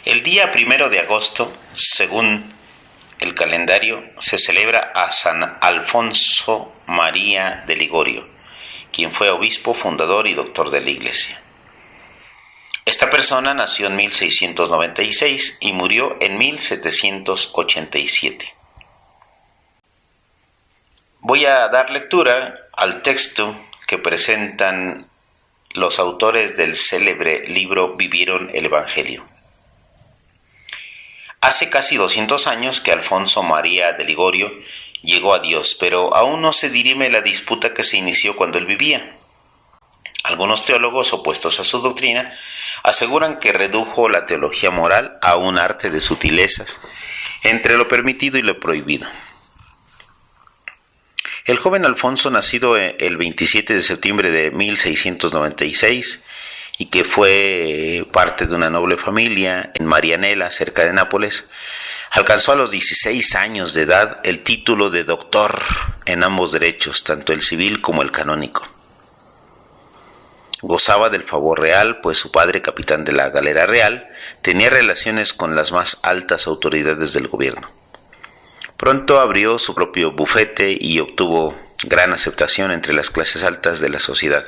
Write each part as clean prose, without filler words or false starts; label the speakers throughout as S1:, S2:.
S1: El día 1 de agosto, según el calendario, se celebra a San Alfonso María de Ligorio, quien fue obispo, fundador y doctor de la Iglesia. Esta persona nació en 1696 y murió en 1787. Voy a dar lectura al texto que presentan los autores del célebre libro Vivieron el Evangelio. Hace casi 200 años que Alfonso María de Ligorio llegó a Dios, pero aún no se dirime la disputa que se inició cuando él vivía. Algunos teólogos opuestos a su doctrina aseguran que redujo la teología moral a un arte de sutilezas entre lo permitido y lo prohibido. El joven Alfonso, nacido el 27 de septiembre de 1696 y que fue parte de una noble familia en Marianela, cerca de Nápoles, alcanzó a los 16 años de edad el título de doctor en ambos derechos, tanto el civil como el canónico. Gozaba del favor real, pues su padre, capitán de la galera real, tenía relaciones con las más altas autoridades del gobierno. Pronto abrió su propio bufete y obtuvo gran aceptación entre las clases altas de la sociedad.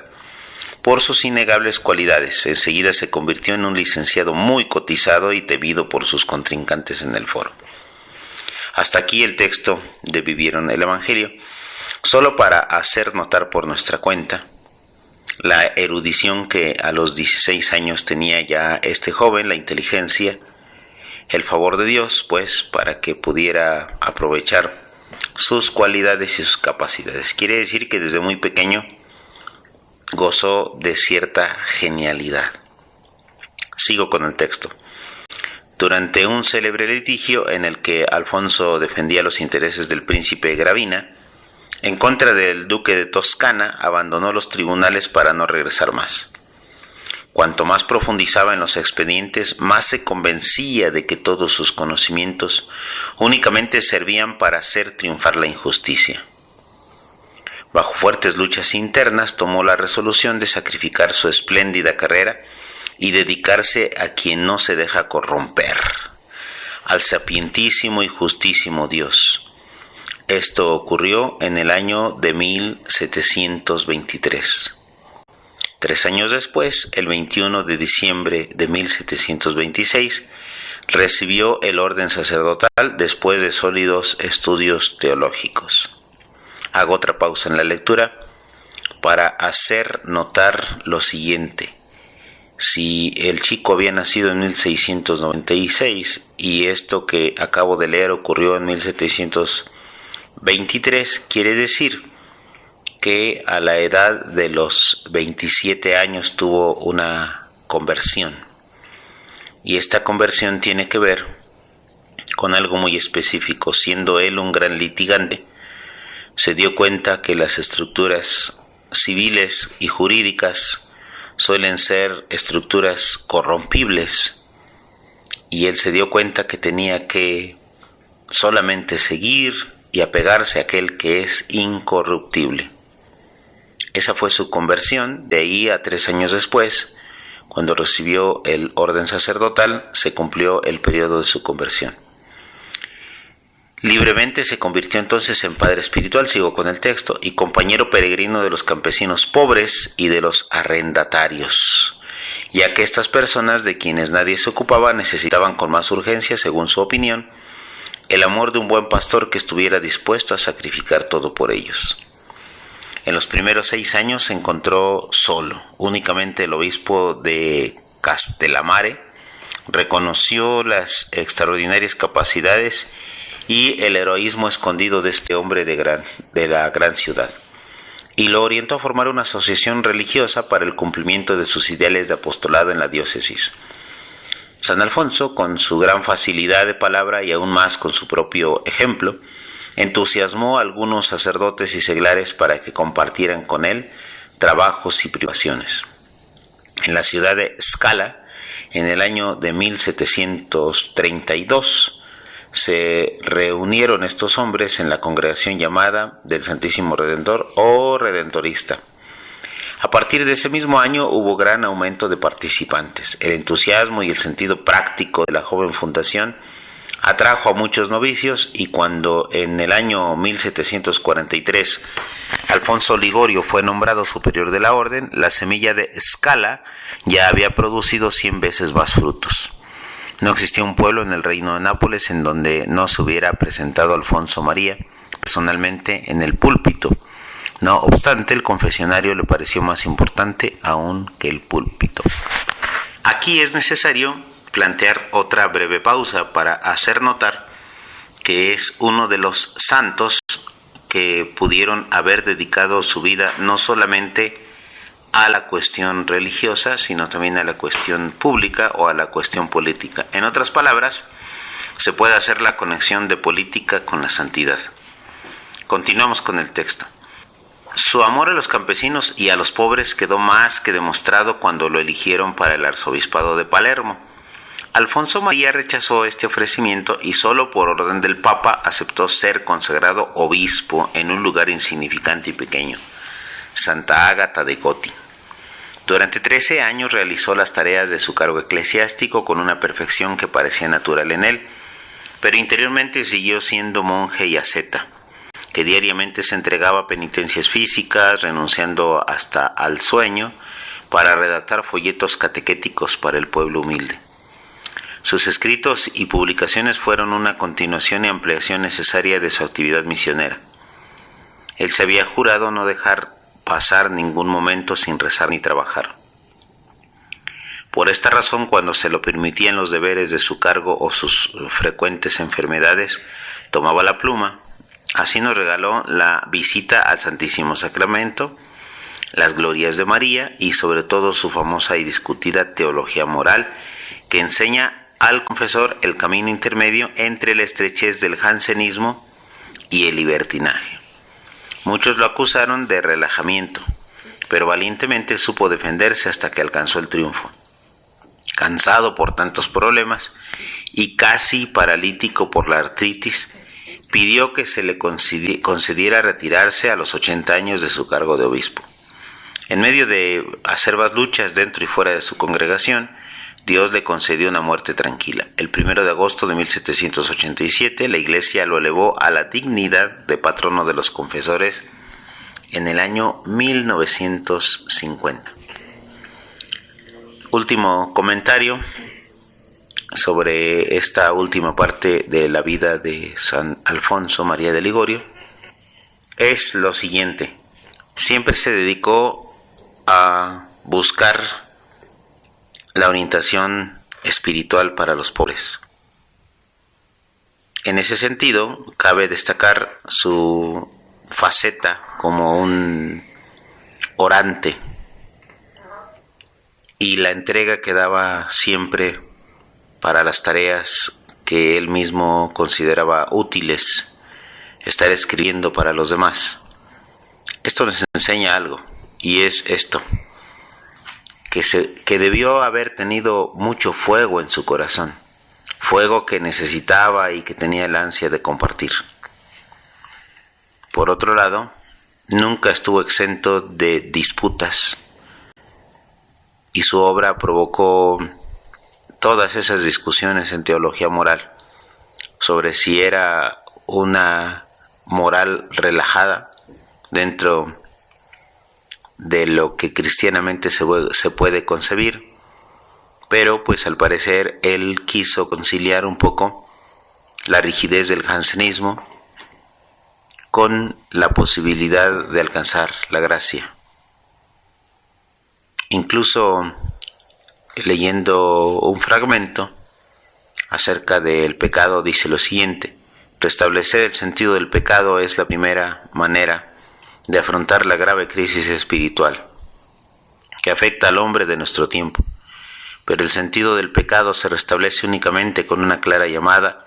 S1: Por sus innegables cualidades, enseguida se convirtió en un licenciado muy cotizado y temido por sus contrincantes en el foro. Hasta aquí el texto de Vivieron el Evangelio, solo para hacer notar por nuestra cuenta la erudición que a los 16 años tenía ya este joven, la inteligencia, el favor de Dios, pues, para que pudiera aprovechar sus cualidades y sus capacidades. Quiere decir que desde muy pequeño gozó de cierta genialidad. Sigo con el texto. Durante un célebre litigio en el que Alfonso defendía los intereses del príncipe Gravina, en contra del duque de Toscana, abandonó los tribunales para no regresar más. Cuanto más profundizaba en los expedientes, más se convencía de que todos sus conocimientos únicamente servían para hacer triunfar la injusticia. Bajo fuertes luchas internas, tomó la resolución de sacrificar su espléndida carrera y dedicarse a quien no se deja corromper, al sapientísimo y justísimo Dios. Esto ocurrió en el año de 1723. 3 años después, el 21 de diciembre de 1726, recibió el orden sacerdotal después de sólidos estudios teológicos. Hago otra pausa en la lectura para hacer notar lo siguiente. Si el chico había nacido en 1696 y esto que acabo de leer ocurrió en 1723, quiere decir que a la edad de los 27 años tuvo una conversión. Y esta conversión tiene que ver con algo muy específico. Siendo él un gran litigante, se dio cuenta que las estructuras civiles y jurídicas suelen ser estructuras corrompibles, y él se dio cuenta que tenía que solamente seguir y apegarse a aquel que es incorruptible. Esa fue su conversión. De ahí a 3 años después, cuando recibió el orden sacerdotal, se cumplió el periodo de su conversión. Libremente se convirtió entonces en padre espiritual, sigo con el texto, y compañero peregrino de los campesinos pobres y de los arrendatarios, ya que estas personas de quienes nadie se ocupaba necesitaban con más urgencia, según su opinión, el amor de un buen pastor que estuviera dispuesto a sacrificar todo por ellos. En los primeros 6 años se encontró solo. Únicamente el obispo de Castelamare reconoció las extraordinarias capacidades y el heroísmo escondido de este hombre de la gran ciudad, y lo orientó a formar una asociación religiosa para el cumplimiento de sus ideales de apostolado en la diócesis. San Alfonso, con su gran facilidad de palabra y aún más con su propio ejemplo, entusiasmó a algunos sacerdotes y seglares para que compartieran con él trabajos y privaciones. En la ciudad de Scala, en el año de 1732, se reunieron estos hombres en la congregación llamada del Santísimo Redentor o Redentorista. A partir de ese mismo año hubo gran aumento de participantes. El entusiasmo y el sentido práctico de la joven fundación atrajo a muchos novicios, y cuando en el año 1743 Alfonso Ligorio fue nombrado superior de la orden, la semilla de Scala ya había producido 100 veces más frutos. No existía un pueblo en el reino de Nápoles en donde no se hubiera presentado Alfonso María personalmente en el púlpito. No obstante, el confesionario le pareció más importante aún que el púlpito. Aquí es necesario plantear otra breve pausa para hacer notar que es uno de los santos que pudieron haber dedicado su vida no solamente a la cuestión religiosa, sino también a la cuestión pública o a la cuestión política. En otras palabras, se puede hacer la conexión de política con la santidad. Continuamos con el texto. Su amor a los campesinos y a los pobres quedó más que demostrado cuando lo eligieron para el arzobispado de Palermo. Alfonso María rechazó este ofrecimiento y solo por orden del Papa aceptó ser consagrado obispo en un lugar insignificante y pequeño, Santa Ágata de Goti. Durante 13 años realizó las tareas de su cargo eclesiástico con una perfección que parecía natural en él, pero interiormente siguió siendo monje y asceta, que diariamente se entregaba a penitencias físicas, renunciando hasta al sueño para redactar folletos catequéticos para el pueblo humilde. Sus escritos y publicaciones fueron una continuación y ampliación necesaria de su actividad misionera. Él se había jurado no dejar pasar ningún momento sin rezar ni trabajar. Por esta razón, cuando se lo permitían los deberes de su cargo o sus frecuentes enfermedades, tomaba la pluma. Así nos regaló la visita al Santísimo Sacramento, las glorias de María y sobre todo su famosa y discutida teología moral, que enseña al confesor el camino intermedio entre la estrechez del jansenismo y el libertinaje. Muchos lo acusaron de relajamiento, pero valientemente supo defenderse hasta que alcanzó el triunfo. Cansado por tantos problemas y casi paralítico por la artritis, pidió que se le concediera retirarse a los 80 años de su cargo de obispo. En medio de acerbas luchas dentro y fuera de su congregación, Dios le concedió una muerte tranquila. El 1 de agosto de 1787, la Iglesia lo elevó a la dignidad de patrono de los confesores en el año 1950. Último comentario sobre esta última parte de la vida de San Alfonso María de Ligorio es lo siguiente. Siempre se dedicó a buscar la orientación espiritual para los pobres. En ese sentido, cabe destacar su faceta como un orante y la entrega que daba siempre para las tareas que él mismo consideraba útiles, estar escribiendo para los demás. Esto nos enseña algo, y es esto: que debió haber tenido mucho fuego en su corazón, fuego que necesitaba y que tenía el ansia de compartir. Por otro lado, nunca estuvo exento de disputas, y su obra provocó todas esas discusiones en teología moral, sobre si era una moral relajada dentro de lo que cristianamente se puede concebir, pero pues al parecer él quiso conciliar un poco la rigidez del jansenismo con la posibilidad de alcanzar la gracia. Incluso leyendo un fragmento acerca del pecado dice lo siguiente: restablecer el sentido del pecado es la primera manera de afrontar la grave crisis espiritual que afecta al hombre de nuestro tiempo. Pero el sentido del pecado se restablece únicamente con una clara llamada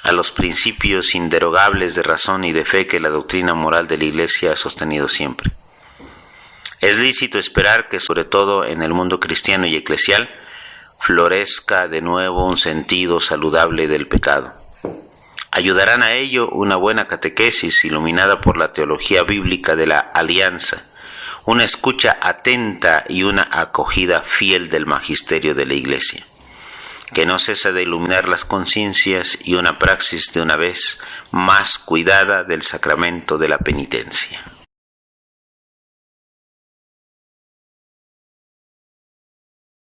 S1: a los principios inderogables de razón y de fe que la doctrina moral de la Iglesia ha sostenido siempre. Es lícito esperar que, sobre todo en el mundo cristiano y eclesial, florezca de nuevo un sentido saludable del pecado. Ayudarán a ello una buena catequesis iluminada por la teología bíblica de la alianza, una escucha atenta y una acogida fiel del magisterio de la Iglesia, que no cesa de iluminar las conciencias, y una praxis de una vez más cuidada del sacramento de la penitencia.